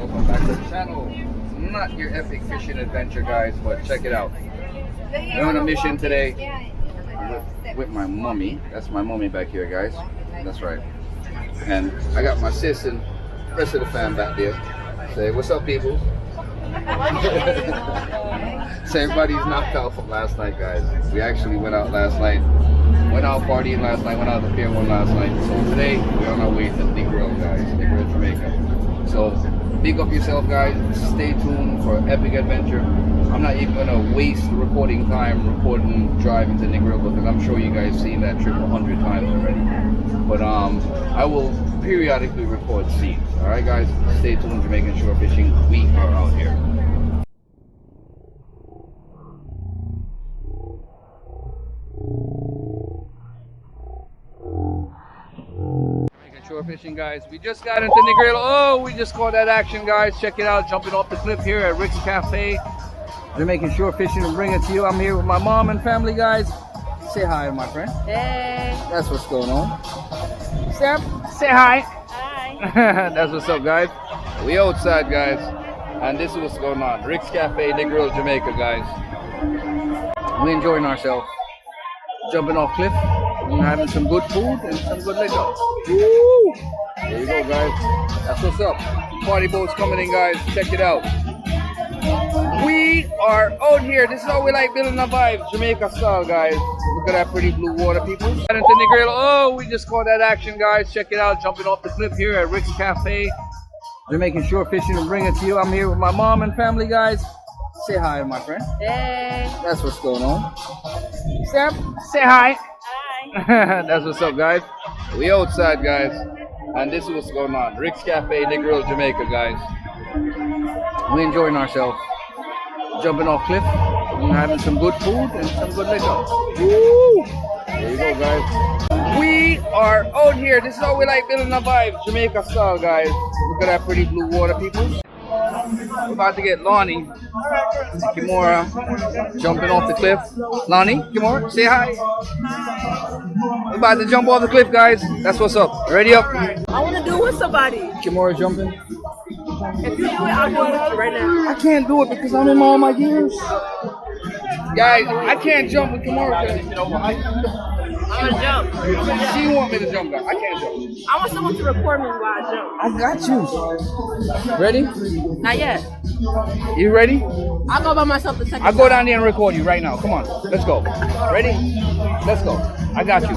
welcome back to the channel. It's not your epic fishing adventure, guys, but check it out. We're on a mission today with my mommy. That's my mommy back here, guys. That's right. And I got my sis and the rest of the fam back there. Say, what's up, people? So everybody's knocked out from last night, guys. We actually went out last night. Went out partying last night, went out to Pier 1 last night. So today, we're on our way to Negril, guys. Negril Jamaica. So, big up yourself, guys. Stay tuned for epic adventure. I'm not even gonna waste recording time driving to Negril because I'm sure you guys seen that trip 100 times already. But I will periodically record scenes. Alright, guys? Stay tuned. Jamaican Shore Fishing. We are out here. Shore fishing, guys. We just got into Negril. Oh, we just caught that action, guys. Check it out. Jumping off the cliff here at Rick's Cafe. Jamaican Shore Fishing and bring it to you. I'm here with my mom and family, guys. Say hi, my friend. Hey. That's what's going on. Sam, say hi. Hi. That's what's up, guys. We outside, guys. And this is what's going on. Rick's Cafe, Negril Jamaica, guys. We enjoying ourselves. Jumping off cliff. And having some good food and some good liquor. Woo! There you go, guys. That's what's up. Party boats coming in, guys. Check it out. We are out here. This is how we like building a vibe, Jamaica style, guys. Look at that pretty blue water, people. Got into Negril. Oh, we just caught that action, guys. Check it out. Jumping off the cliff here at Rick's Cafe. Jamaican Shore Fishing and bring it to you. I'm here with my mom and family, guys. Say hi, my friend. Hey. That's what's going on. Sam, say hi. Hi. That's what's up, guys. We outside, guys. And this is what's going on. Rick's Cafe, Negril Jamaica, guys. We enjoying ourselves. Jumping off cliff and having some good food and some good liquor. Woo! There you go, guys. We are out here. This is how we like building a vibe, Jamaica style, guys. Look at that pretty blue water, people. We're about to get Lonnie, Kimura, jumping off the cliff. Lonnie, Kimura, say hi. We're about to jump off the cliff, guys. That's what's up. Ready up? I want to do it with somebody. Kimura jumping. If you do it, I'll do it with you right now. I can't do it because I'm in all my gears. Guys, I can't jump with Kimura. I'm going to jump. She want me to jump, guys. I can't jump. I want someone to record me while I jump. I got you. Ready? Not yet. You ready? I'll go by myself the second I'll go down there and record you right now. Come on. Let's go. Ready? Let's go. I got you.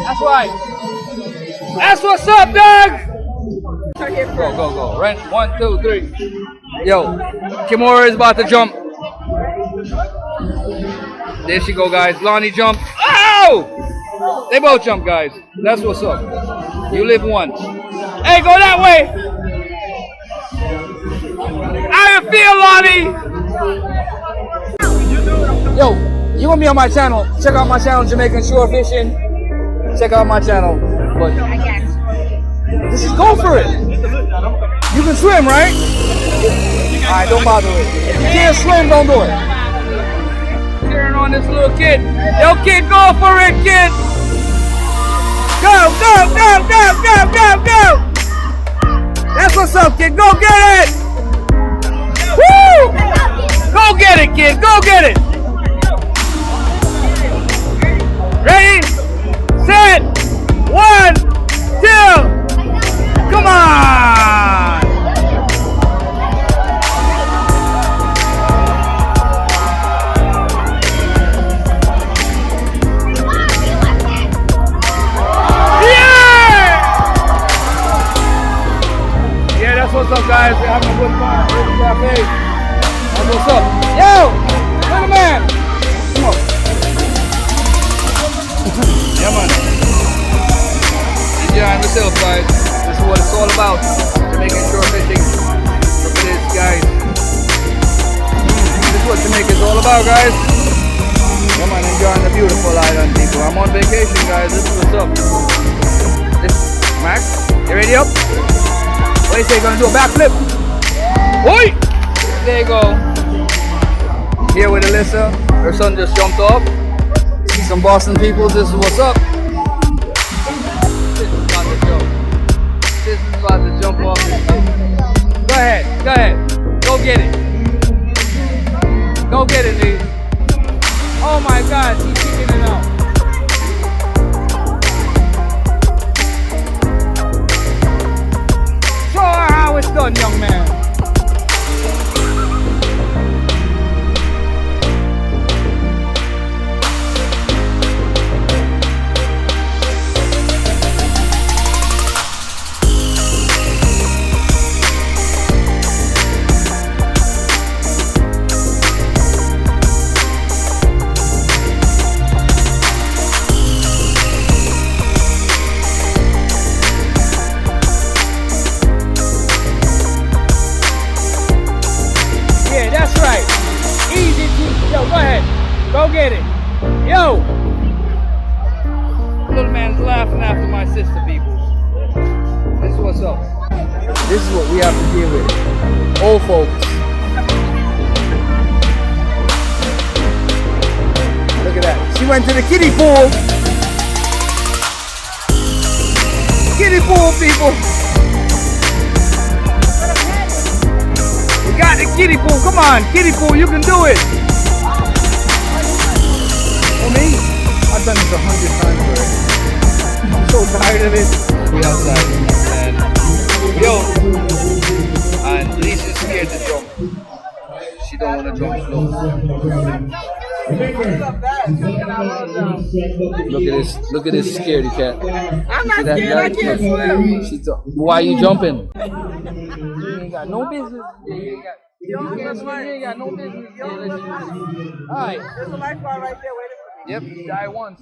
That's right. That's what's up, dog. Go. Right. 1, 2, 3. Yo, Kimura is about to jump. There she go, guys. Lonnie jump. Oh! They both jump, guys. That's what's up. You live once. Hey, go that way. How you feel, Lonnie? Yo, you gonna be on my channel. Check out my channel, Jamaican Shore Fishing. Check out my channel. But just go for it. You can swim, right? Alright, don't bother it. If you can't swim, don't do it. Cheering on this little kid. Yo, kid, go for it, kid. Go. That's what's up, kid. Go get it. Woo! Go get it, kid. Go get it. Ready? Set. 1, 2. Come on. Yeah, that's what's up, guys. We're having a good time. Rick's Cafe. That's what's up. Yo, little man. Come on. Yeah, man. Enjoying myself, guys. This is what it's all about. Jamaican Shore Fishing. Look at this, guys. out, guys. Come on, enjoying the beautiful island, people. I'm on vacation, guys. This is what's up. This, Max, you ready up? What do you say? Gonna do a backflip? Oi! There you go. Here with Alyssa. Her son just jumped off. See some Boston people. This is what's up. This is about to jump. This is about to jump off this shit. Go ahead. Go ahead. Go get it. Go get it, dude. Oh my God, he's kicking it out. Show her how it's done, young man. Go get it. Yo! Little man's laughing after my sister, people. This is what's up. This is what we have to deal with. Old folks. Look at that. She went to the kiddie pool. Kiddie pool, people. We got the kiddie pool. Come on, kiddie pool, you can do it. For me, I've done this 100 times already. I'm so tired of it. We outside and yo, and Lisa's scared to jump. She don't want to jump slow. Look at this scaredy cat. I'm not scared, I can't swim. Why are you jumping? You ain't got no business. You ain't got no business. Alright. There's a lifeguard right there waiting for me. Yep, die once.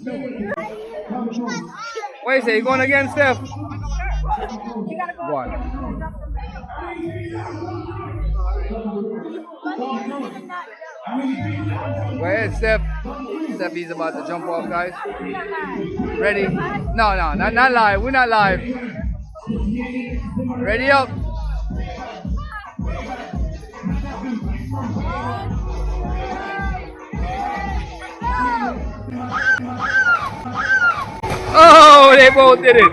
Wait a second, you going again, Steph? Go on. Go ahead, Steph. Steph, about to jump off, guys. Ready? No, not live. We're not live. Ready up. Oh, they both did it.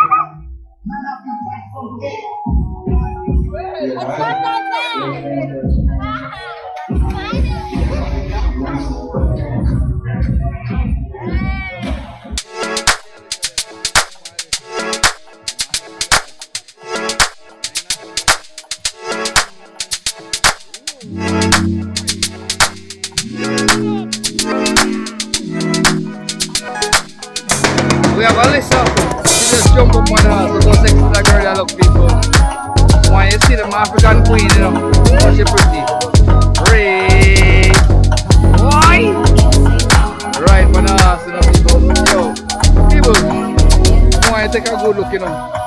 We have Alyssa. She just jumped up on her. So next to that girl that look people. Why you see the African queen, you know? Oh, she pretty. Ray. Why? Right, banana, you know, people. Yo, people. Why you take a good look, you know?